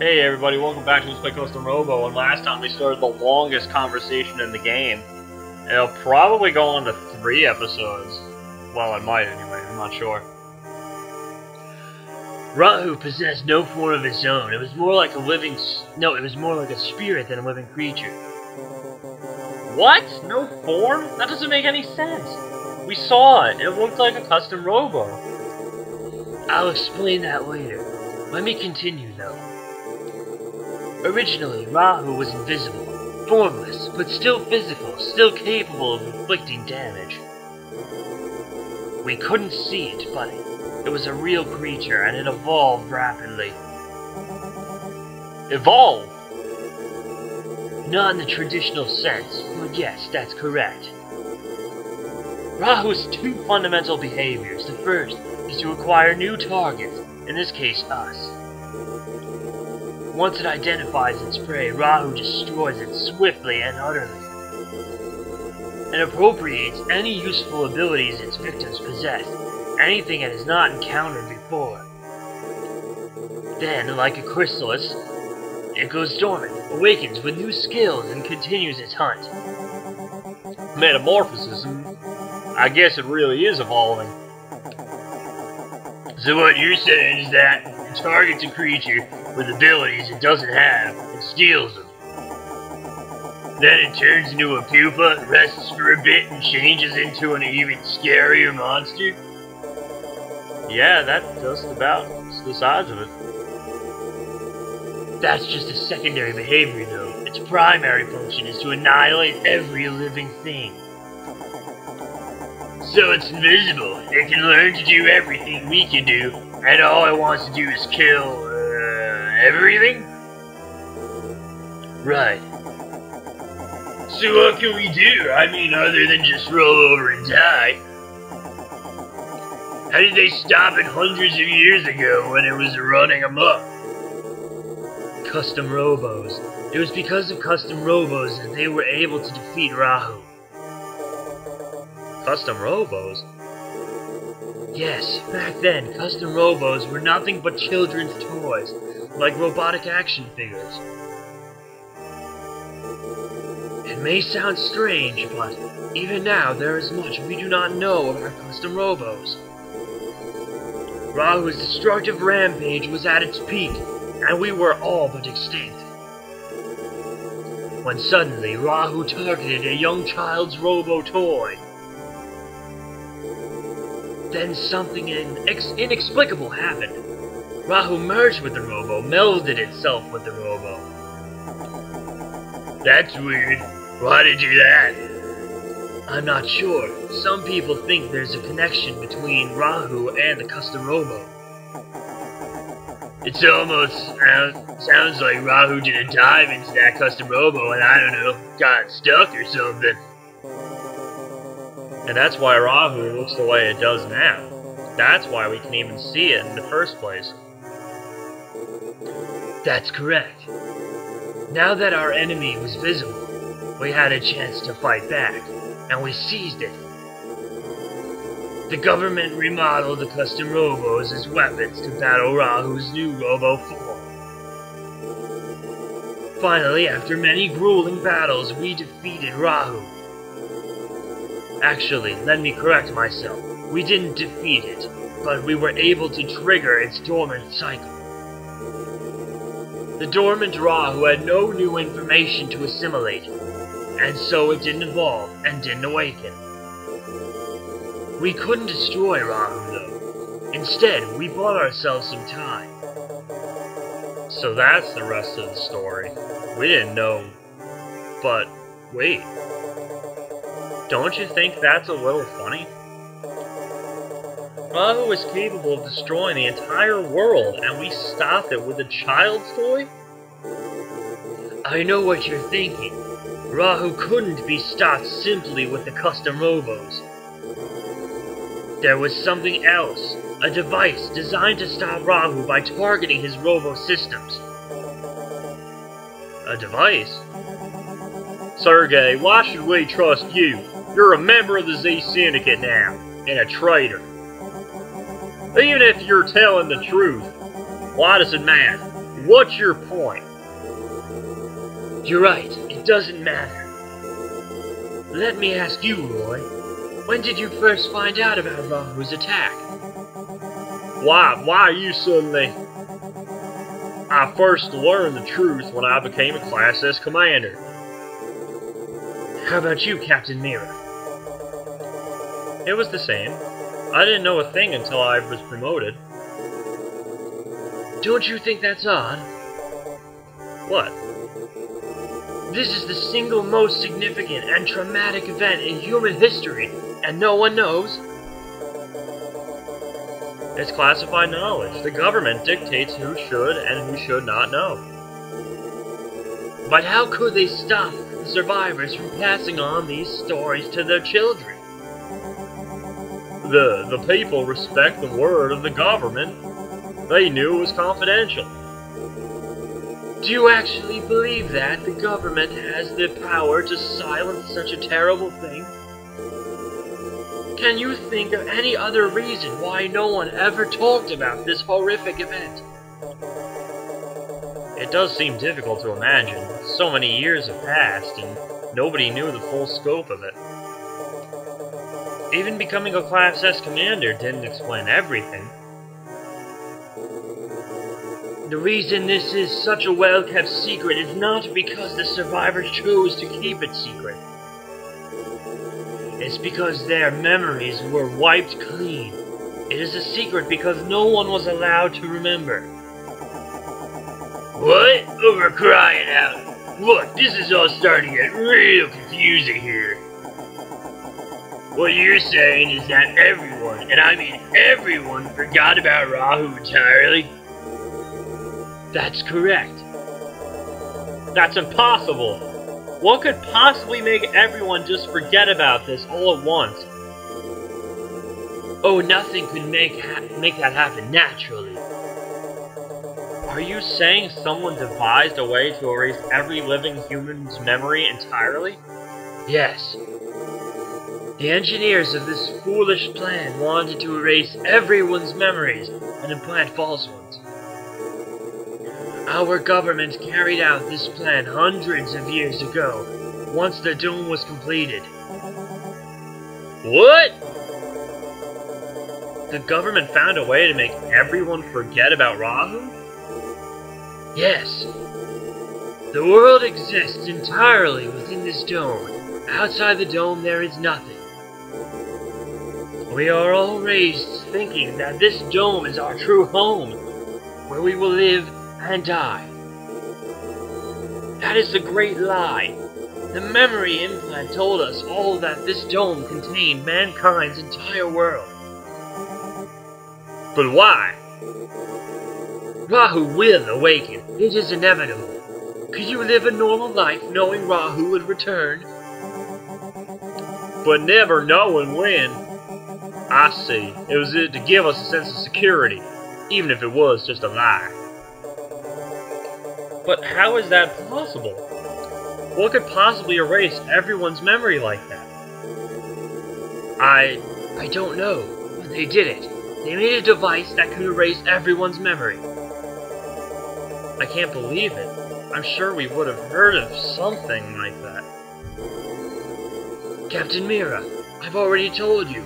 Hey everybody, welcome back to Let's Play Custom Robo, and last time we started the longest conversation in the game. And it'll probably go on to 3 episodes. Well, it might anyway, I'm not sure. Rahu possessed no form of its own. It was more like a spirit than a living creature. What? No form? That doesn't make any sense. We saw it. It looked like a Custom Robo. I'll explain that later. Let me continue, though. Originally, Rahu was invisible, formless, but still physical, still capable of inflicting damage. We couldn't see it, but it was a real creature, and it evolved rapidly. Evolve? Not in the traditional sense, but yes, that's correct. Rahu has 2 fundamental behaviors. The first is to acquire new targets, in this case us. Once it identifies its prey, Rahu destroys it swiftly and utterly, and appropriates any useful abilities its victims possess, anything it has not encountered before. Then, like a chrysalis, it goes dormant, awakens with new skills, and continues its hunt. Metamorphosis? I guess it really is evolving. So what you're saying is that it targets a creature with abilities it doesn't have and steals them. Then it turns into a pupa, rests for a bit, and changes into an even scarier monster? Yeah, that's just about the size of it. That's just a secondary behavior, though. Its primary function is to annihilate every living thing. So it's invisible. It can learn to do everything we can do, and all it wants to do is kill, everything? Right. So what can we do? I mean, other than just roll over and die? How did they stop it hundreds of years ago when it was running amok? Custom Robos. It was because of Custom Robos that they were able to defeat Rahu. Custom Robos? Yes, back then, Custom Robos were nothing but children's toys, like robotic action figures. It may sound strange, but even now there is much we do not know about Custom Robos. Rahu's destructive rampage was at its peak, and we were all but extinct. When suddenly, Rahu targeted a young child's robo toy. Then something inexplicable happened. Rahu merged with the robo, melded itself with the robo. That's weird. Why'd it do that? I'm not sure. Some people think there's a connection between Rahu and the Custom Robo. It almost sounds like Rahu did a dive into that Custom Robo and, I don't know, got stuck or something. And that's why Rahu looks the way it does now. That's why we can even see it in the first place. That's correct. Now that our enemy was visible, we had a chance to fight back, and we seized it. The government remodeled the Custom Robos as weapons to battle Rahu's new robo form. Finally, after many grueling battles, we defeated Rahu. Actually, let me correct myself. We didn't defeat it, but we were able to trigger its dormant cycle. The dormant Rahu had no new information to assimilate, and so it didn't evolve and didn't awaken. We couldn't destroy Rahu, though. Instead, we bought ourselves some time. So that's the rest of the story. We didn't know. But, wait. Don't you think that's a little funny? Rahu is capable of destroying the entire world, and we stopped it with a child's toy? I know what you're thinking. Rahu couldn't be stopped simply with the Custom Robos. There was something else, a device designed to stop Rahu by targeting his robo systems. A device? Sergey, why should we trust you? You're a member of the Z Syndicate now, and a traitor. Even if you're telling the truth, why does it matter? What's your point? You're right, it doesn't matter. Let me ask you, Roy. When did you first find out about Rahu's attack? Why you suddenly... I first learned the truth when I became a Class S commander. How about you, Captain Mira? It was the same. I didn't know a thing until I was promoted. Don't you think that's odd? What? This is the single most significant and traumatic event in human history, and no one knows? It's classified knowledge. The government dictates who should and who should not know. But how could they stop the survivors from passing on these stories to their children? The people respect the word of the government. They knew it was confidential. Do you actually believe that the government has the power to silence such a terrible thing? Can you think of any other reason why no one ever talked about this horrific event? It does seem difficult to imagine. So many years have passed, and nobody knew the full scope of it. Even becoming a Class S commander didn't explain everything. The reason this is such a well-kept secret is not because the survivors chose to keep it secret. It's because their memories were wiped clean. It is a secret because no one was allowed to remember. What? Over crying out. Look, this is all starting to get real confusing here. What you're saying is that everyone, and I mean everyone, forgot about Rahu entirely? That's correct. That's impossible. What could possibly make everyone just forget about this all at once? Oh, nothing could make that happen naturally. Are you saying someone devised a way to erase every living human's memory entirely? Yes. The engineers of this foolish plan wanted to erase everyone's memories and implant false ones. Our government carried out this plan hundreds of years ago, once the dome was completed. What? The government found a way to make everyone forget about Rahu? Yes. The world exists entirely within this dome. Outside the dome there is nothing. We are all raised thinking that this dome is our true home, where we will live and die. That is the great lie. The memory implant told us all that this dome contained mankind's entire world. But why? Rahu will awaken. It is inevitable. Could you live a normal life knowing Rahu would return? But never knowing when. I see. It was to give us a sense of security, even if it was just a lie. But how is that possible? What could possibly erase everyone's memory like that? I don't know, but they did it. They made a device that could erase everyone's memory. I can't believe it. I'm sure we would have heard of something like that. Captain Mira, I've already told you.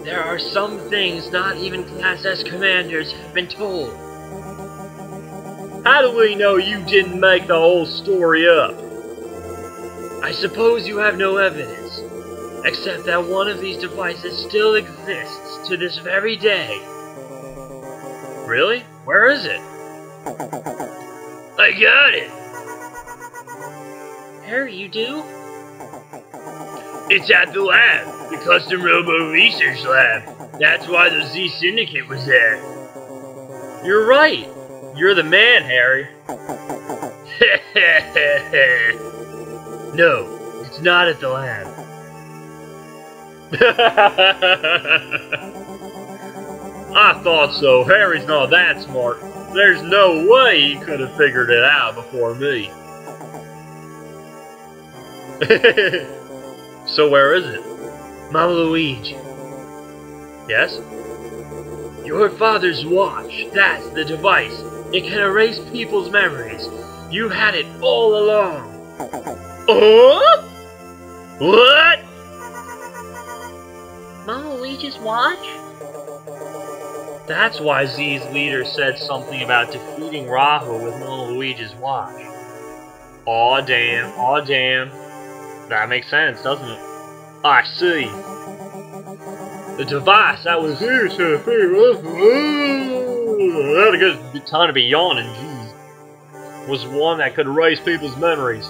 There are some things not even Class S commanders have been told. How do we know you didn't make the whole story up? I suppose you have no evidence, except that one of these devices still exists to this very day. Really? Where is it? I got it! Harry, you do? It's at the lab, the Custom Robo research lab. That's why the Z Syndicate was there. You're right. You're the man, Harry. No, it's not at the lab. I thought so. Harry's not that smart. There's no way he could have figured it out before me. So where is it? Mama Luigi. Yes? Your father's watch. That's the device. It can erase people's memories. You had it all along. What? Mama Luigi's watch? That's why Z's leader said something about defeating Rahu with Mona Luigi's watch. Aw damn, aw damn. That makes sense, doesn't it? I see. The device that was here to had a good time to be yawning, jeez. Was one that could erase people's memories.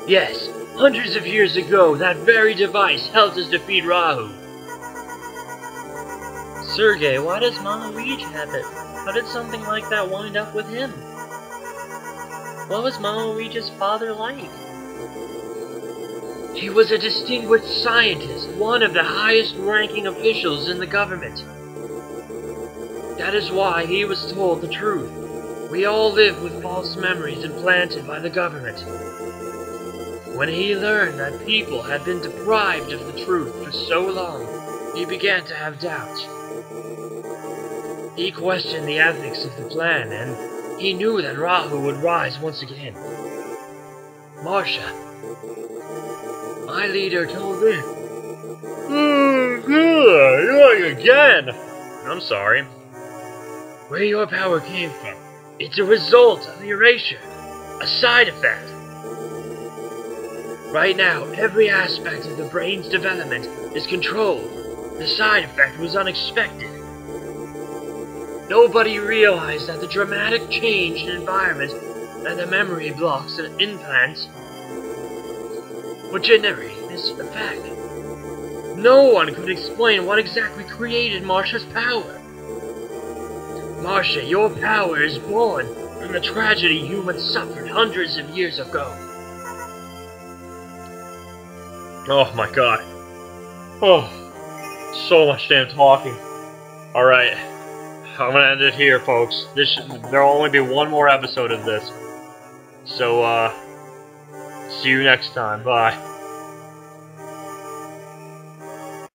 Yes, hundreds of years ago, that very device helped us defeat Rahu. Sergey, why does Mama Luigi have it? How did something like that wind up with him? What was Mama Luigi's father like? He was a distinguished scientist, one of the highest-ranking officials in the government. That is why he was told the truth. We all live with false memories implanted by the government. When he learned that people had been deprived of the truth for so long, he began to have doubts. He questioned the ethics of the plan, and he knew that Rahu would rise once again. Marcia, my leader told me. You're again! I'm sorry. Where your power came from. It's a result of the erasure, a side effect. Right now, every aspect of the brain's development is controlled. The side effect was unexpected. Nobody realized that the dramatic change in environment and the memory blocks and implants would generate this effect. No one could explain what exactly created Marcia's power. Marcia, your power is born from the tragedy humans suffered hundreds of years ago. Oh my god. Oh, so much damn talking. Alright, I'm gonna end it here, folks. There'll only be one more episode of this. So, see you next time. Bye.